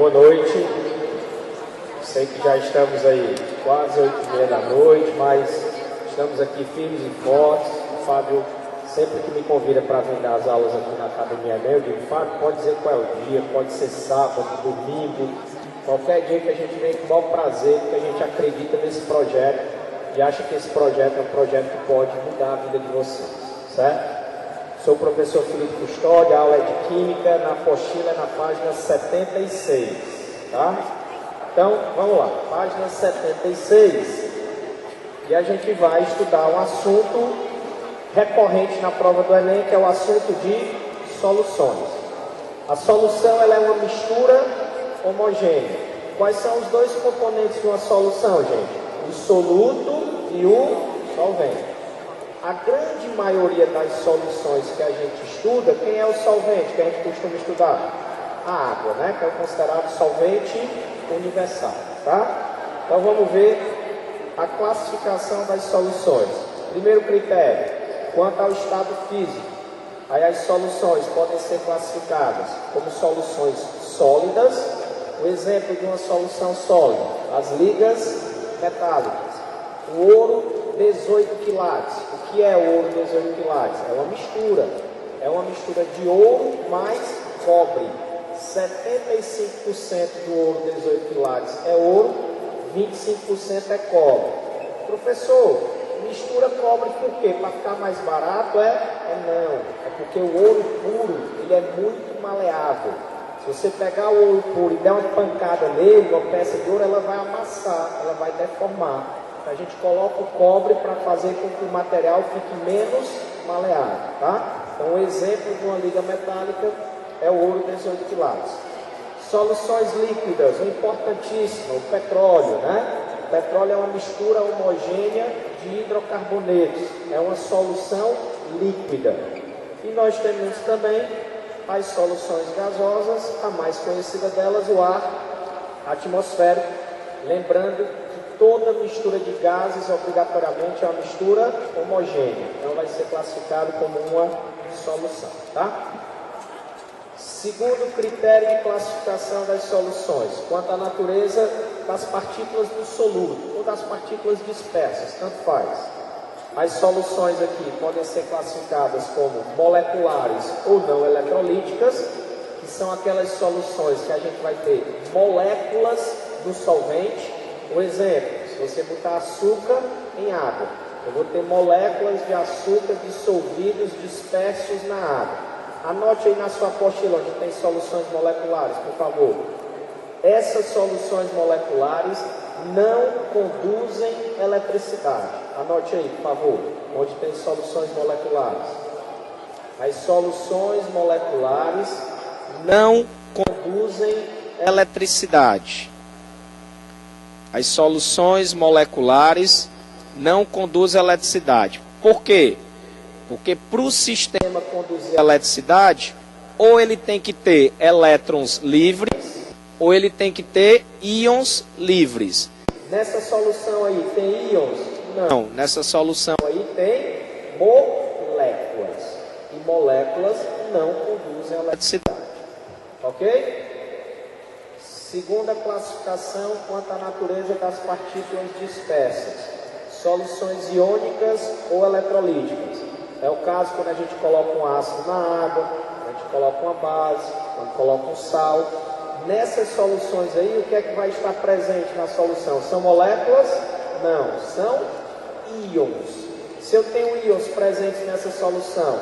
Boa noite. Sei que já estamos aí quase 8h30 da noite, mas estamos aqui firmes e fortes. O Fábio sempre que me convida para vir dar as aulas aqui na academia, eu digo, Fábio, pode dizer qual é o dia, pode ser sábado, domingo, qualquer dia que a gente vem com o maior prazer, porque a gente acredita nesse projeto e acha que esse projeto é um projeto que pode mudar a vida de vocês, certo? Sou o professor Felipe Custódio, a aula é de Química, na apostila é na página 76, tá? Então, vamos lá, página 76, e a gente vai estudar um assunto recorrente na prova do Enem, que é o assunto de soluções. A solução ela é uma mistura homogênea. Quais são os dois componentes de uma solução, gente? O soluto e o solvente. A grande maioria das soluções que a gente estuda, quem é o solvente que a gente costuma estudar? A água, né? Que é considerado solvente universal, tá? Então vamos ver a classificação das soluções. Primeiro critério, quanto ao estado físico. Aí as soluções podem ser classificadas como soluções sólidas. O exemplo de uma solução sólida, as ligas metálicas. O ouro 18 quilates. O que é ouro 18 quilates? É uma mistura. É uma mistura de ouro mais cobre. 75% do ouro 18 quilates é ouro, 25% é cobre. Professor, mistura cobre por quê? Para ficar mais barato? Não. É porque o ouro puro, ele é muito maleável. Se você pegar o ouro puro e der uma pancada nele, uma peça de ouro, ela vai amassar, ela vai deformar. A gente coloca o cobre para fazer com que o material fique menos maleável, tá? Então, o exemplo de uma liga metálica é o ouro 18 quilates. Soluções líquidas, o importantíssimo, o petróleo, né? O petróleo é uma mistura homogênea de hidrocarbonetos, é uma solução líquida. E nós temos também as soluções gasosas, a mais conhecida delas, o ar atmosférico, lembrando que toda mistura de gases obrigatoriamente é uma mistura homogênea, então vai ser classificado como uma solução, tá? Segundo critério de classificação das soluções, quanto à natureza das partículas do soluto ou das partículas dispersas, tanto faz. As soluções aqui podem ser classificadas como moleculares ou não eletrolíticas, que são aquelas soluções que a gente vai ter moléculas do solvente. Por exemplo, se você botar açúcar em água, eu vou ter moléculas de açúcar dissolvidos, dispersos na água. Anote aí na sua apostila onde tem soluções moleculares, por favor. Essas soluções moleculares não conduzem eletricidade. Anote aí, por favor, onde tem soluções moleculares. As soluções moleculares não conduzem eletricidade. As soluções moleculares não conduzem eletricidade. Por quê? Porque para o sistema conduzir eletricidade, ou ele tem que ter elétrons livres, ou ele tem que ter íons livres. Nessa solução aí tem íons? Não. Nessa solução aí tem moléculas. E moléculas não conduzem eletricidade. Ok? Segunda classificação quanto à natureza das partículas dispersas. Soluções iônicas ou eletrolíticas. É o caso quando a gente coloca um ácido na água, quando a gente coloca uma base, quando coloca um sal. Nessas soluções aí, o que é que vai estar presente na solução? São moléculas? Não, são íons. Se eu tenho íons presentes nessa solução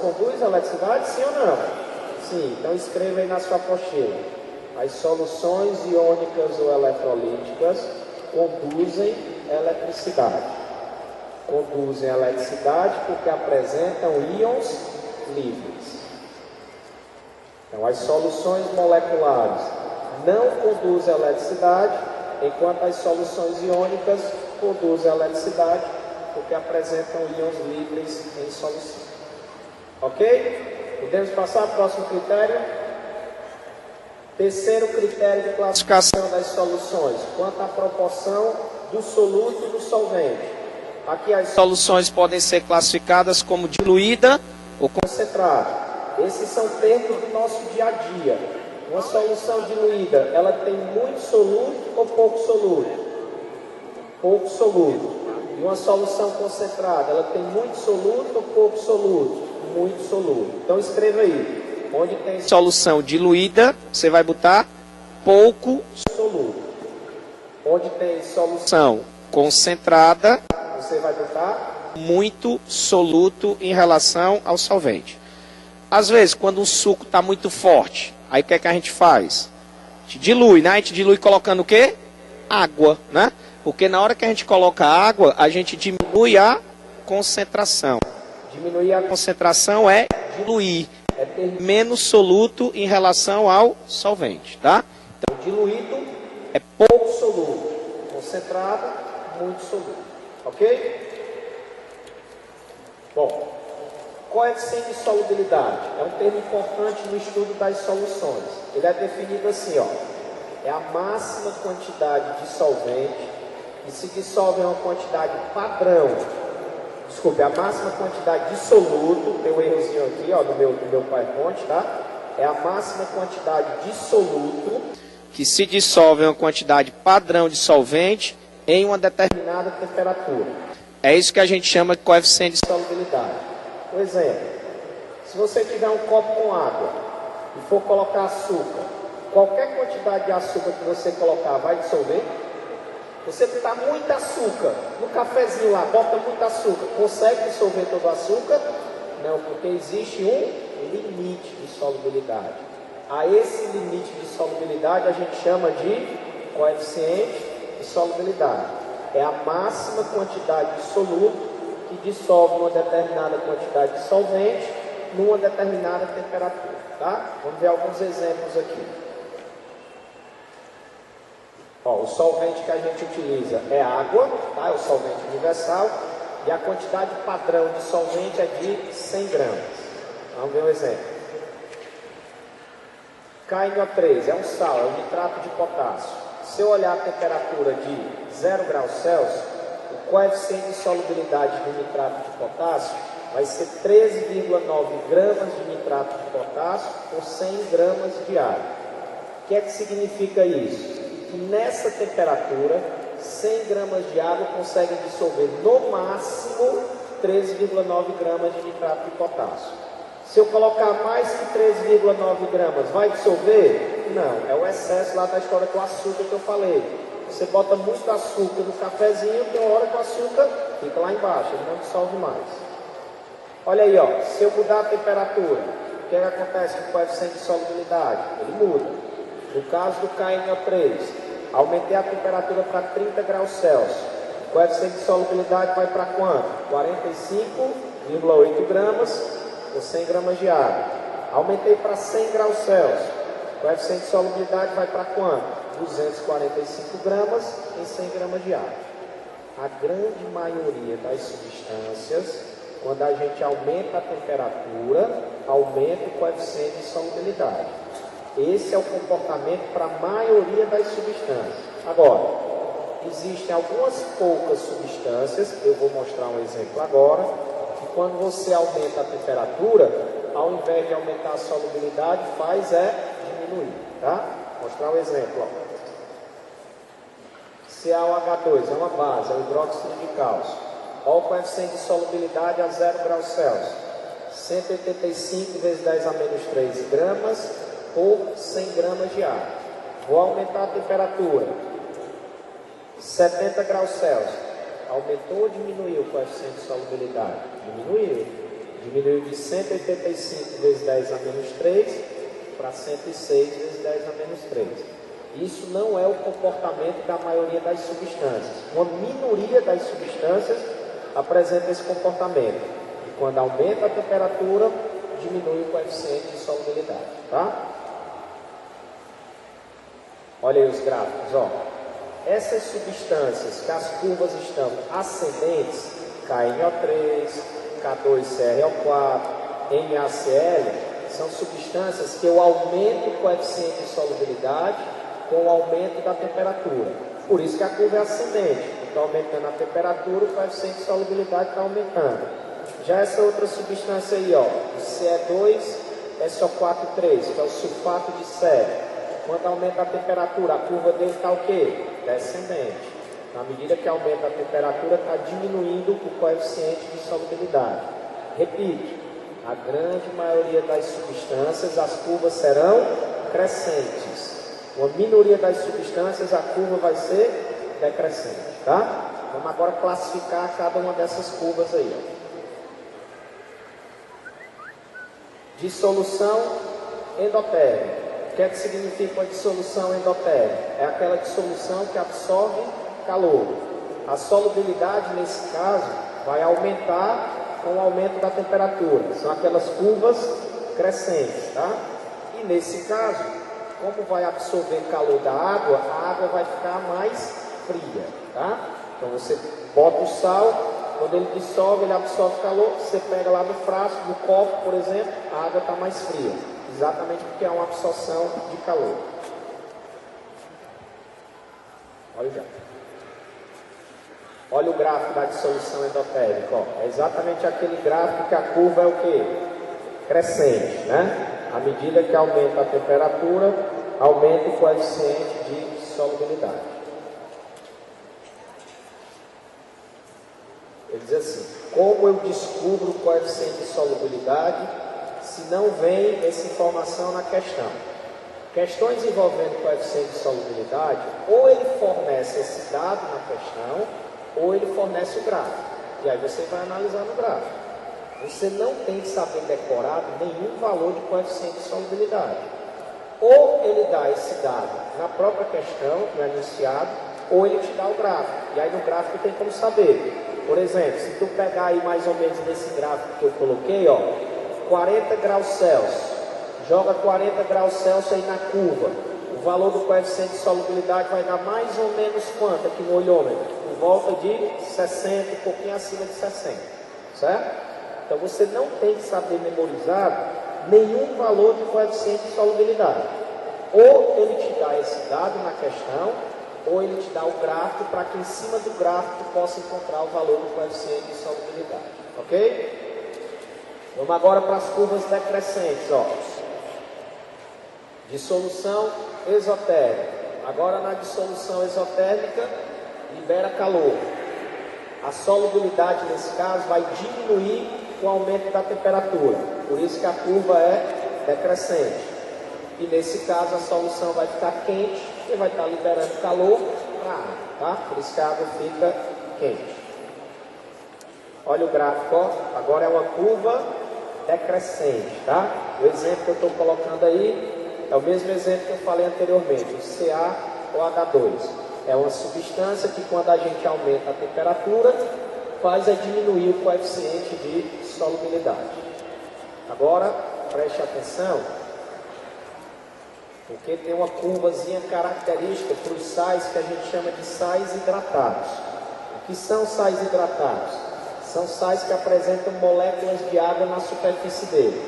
conduz a eletricidade, sim ou não? Sim, então escreva aí na sua apostila. As soluções iônicas ou eletrolíticas conduzem eletricidade. Conduzem eletricidade porque apresentam íons livres. Então, as soluções moleculares não conduzem eletricidade, enquanto as soluções iônicas conduzem eletricidade porque apresentam íons livres em solução. Ok? Podemos passar para o próximo critério? Terceiro critério de classificação das soluções, quanto à proporção do soluto do solvente. Aqui as soluções podem ser classificadas como diluída ou concentrada. Esses são termos do nosso dia a dia. Uma solução diluída, ela tem muito soluto ou pouco soluto? Pouco soluto. E uma solução concentrada, ela tem muito soluto ou pouco soluto? Muito soluto. Então escreva aí. Onde tem solução diluída, você vai botar pouco soluto. Onde tem solução concentrada, você vai botar muito soluto em relação ao solvente. Às vezes, quando o suco está muito forte, aí o que é que a gente faz? A gente dilui, né? A gente dilui colocando o quê? Água, né? Porque na hora que a gente coloca água, a gente diminui a concentração. Diminuir a concentração é diluir. É ter menos soluto em relação ao solvente, tá? Então, diluído é pouco soluto. Concentrado, muito soluto. Ok? Bom, coeficiente de solubilidade é um termo importante no estudo das soluções. Ele é definido assim, ó. É a máxima quantidade de solvente que se dissolve em uma quantidade padrão. Desculpe, a máxima quantidade de soluto, tem um errozinho aqui, ó, no meu PowerPoint, tá? É a máxima quantidade de soluto que se dissolve em uma quantidade padrão de solvente em uma determinada temperatura. É isso que a gente chama de coeficiente de solubilidade. Por exemplo, se você tiver um copo com água e for colocar açúcar, qualquer quantidade de açúcar que você colocar vai dissolver? Você botar muito açúcar no cafezinho lá, bota muito açúcar, consegue dissolver todo o açúcar? Não, porque existe um limite de solubilidade. A esse limite de solubilidade a gente chama de coeficiente de solubilidade. É a máxima quantidade de soluto que dissolve uma determinada quantidade de solvente numa determinada temperatura, tá? Vamos ver alguns exemplos aqui. Ó, o solvente que a gente utiliza é água, tá? É o solvente universal, e a quantidade padrão de solvente é de 100 gramas. Vamos ver um exemplo. KNO3 é um sal, é um nitrato de potássio. Se eu olhar a temperatura de 0 graus Celsius, o coeficiente de solubilidade do nitrato de potássio vai ser 13,9 gramas de nitrato de potássio por 100 gramas de água. O que é que significa isso? Que nessa temperatura, 100 gramas de água conseguem dissolver no máximo 13,9 gramas de nitrato de potássio. Se eu colocar mais que 13,9 gramas, vai dissolver? Não, é o excesso lá da história com o açúcar que eu falei. Você bota muito açúcar no cafezinho, tem uma hora que o açúcar fica lá embaixo, ele não dissolve mais. Olha aí, ó, se eu mudar a temperatura, o que acontece com o coeficiente de solubilidade? Ele muda. No caso do KNO3, aumentei a temperatura para 30 graus Celsius. O coeficiente de solubilidade vai para quanto? 45,8 gramas por 100 gramas de água. Aumentei para 100 graus Celsius. O coeficiente de solubilidade vai para quanto? 245 gramas em 100 gramas de água. A grande maioria das substâncias, quando a gente aumenta a temperatura, aumenta o coeficiente de solubilidade. Esse é o comportamento para a maioria das substâncias. Agora, existem algumas poucas substâncias, eu vou mostrar um exemplo agora, que quando você aumenta a temperatura, ao invés de aumentar a solubilidade, faz diminuir, tá? Vou mostrar um exemplo, ó. CaOH2 é uma base, é o hidróxido de cálcio. Olha o coeficiente de solubilidade a 0 graus Celsius. 185 vezes 10 a menos 3 gramas por 100 gramas de água. Vou aumentar a temperatura. 70 graus Celsius. Aumentou ou diminuiu o coeficiente de solubilidade? Diminuiu. Diminuiu de 185 vezes 10 a menos 3 para 106 vezes 10 a menos 3. Isso não é o comportamento da maioria das substâncias. Uma minoria das substâncias apresenta esse comportamento. E quando aumenta a temperatura, diminui o coeficiente de solubilidade, tá? Olha aí os gráficos, ó. Essas substâncias que as curvas estão ascendentes, KNO3, K2CrO4, NaCl, são substâncias que eu aumento o coeficiente de solubilidade com o aumento da temperatura. Por isso que a curva é ascendente. Está aumentando a temperatura, o coeficiente de solubilidade está aumentando. Já essa outra substância aí, ó, o Ce2 SO4,3, que é o sulfato de sésio. Quando aumenta a temperatura, a curva dele está o quê? Descendente. Na medida que aumenta a temperatura, está diminuindo o coeficiente de solubilidade. Repito, a grande maioria das substâncias, as curvas serão crescentes. Uma minoria das substâncias, a curva vai ser decrescente, tá? Vamos agora classificar cada uma dessas curvas aí, ó. Dissolução endotérmica. O que é que significa uma dissolução endotérmica? É aquela dissolução que absorve calor. A solubilidade, nesse caso, vai aumentar com o aumento da temperatura. São aquelas curvas crescentes, tá? E nesse caso, como vai absorver calor da água, a água vai ficar mais fria, tá? Então você bota o sal, quando ele dissolve, ele absorve calor, você pega lá do frasco, do copo, por exemplo, a água está mais fria. Exatamente porque há uma absorção de calor. Olha já. Olha o gráfico da dissolução endotérmica, ó. É exatamente aquele gráfico que a curva é o quê? Crescente, né? À medida que aumenta a temperatura, aumenta o coeficiente de solubilidade. Ele diz assim: como eu descubro o coeficiente de solubilidade se não vem essa informação na questão? Questões envolvendo coeficiente de solubilidade, ou ele fornece esse dado na questão, ou ele fornece o gráfico. E aí você vai analisar no gráfico. Você não tem que saber decorado nenhum valor de coeficiente de solubilidade. Ou ele dá esse dado na própria questão, no enunciado, ou ele te dá o gráfico. E aí no gráfico tem como saber. Por exemplo, se tu pegar aí mais ou menos nesse gráfico que eu coloquei, ó, 40 graus Celsius, joga 40 graus Celsius aí na curva, o valor do coeficiente de solubilidade vai dar mais ou menos quanto aqui no olhômetro? Por volta de 60, um pouquinho acima de 60, certo? Então você não tem que saber memorizar nenhum valor de coeficiente de solubilidade. Ou ele te dá esse dado na questão, ou ele te dá o gráfico para que em cima do gráfico tu possa encontrar o valor do coeficiente de solubilidade. Ok? Vamos agora para as curvas decrescentes, ó. Dissolução exotérmica. Agora na dissolução exotérmica, libera calor. A solubilidade nesse caso vai diminuir com o aumento da temperatura. Por isso que a curva é decrescente. E nesse caso a solução vai ficar quente e vai estar liberando calor para a água, tá? Por isso que a água fica quente. Olha o gráfico, ó. Agora é uma curva decrescente, tá? O exemplo que eu estou colocando aí é o mesmo exemplo que eu falei anteriormente, o CaOH2. É uma substância que quando a gente aumenta a temperatura, faz diminuir o coeficiente de solubilidade. Agora, preste atenção, porque tem uma curvazinha característica para os sais que a gente chama de sais hidratados. O que são sais hidratados? São sais que apresentam moléculas de água na superfície dele.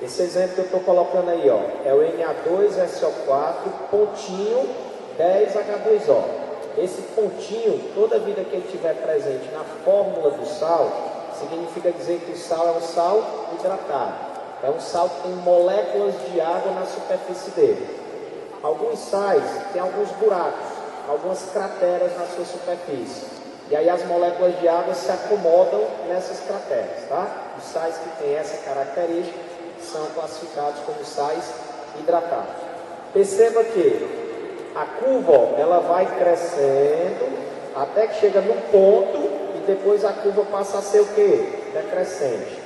Esse exemplo que eu estou colocando aí, ó, é o Na2SO4, pontinho 10H2O. Esse pontinho, toda vida que ele estiver presente na fórmula do sal, significa dizer que o sal é um sal hidratado. É um sal que tem moléculas de água na superfície dele. Alguns sais têm alguns buracos, algumas crateras na sua superfície. E aí as moléculas de água se acomodam nessas crateras, tá? Os sais que têm essa característica são classificados como sais hidratados. Perceba que a curva, ó, ela vai crescendo até que chega num ponto e depois a curva passa a ser o quê? Decrescente.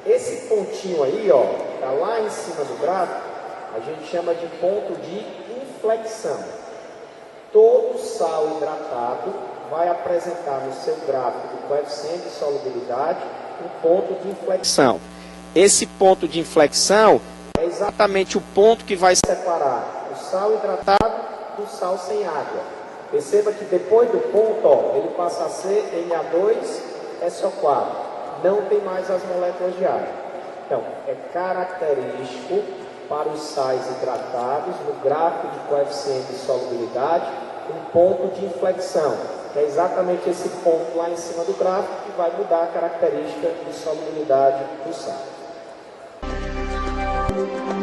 Esse pontinho aí, ó, tá lá em cima do gráfico, a gente chama de ponto de inflexão. Todo sal hidratado vai apresentar no seu gráfico do coeficiente de solubilidade um ponto de inflexão. Esse ponto de inflexão é exatamente o ponto que vai separar o sal hidratado do sal sem água. Perceba que depois do ponto, ó, ele passa a ser Na2SO4. Não tem mais as moléculas de água. Então, é característico para os sais hidratados, no gráfico de coeficiente de solubilidade, um ponto de inflexão, que é exatamente esse ponto lá em cima do gráfico que vai mudar a característica de solubilidade do sal. Música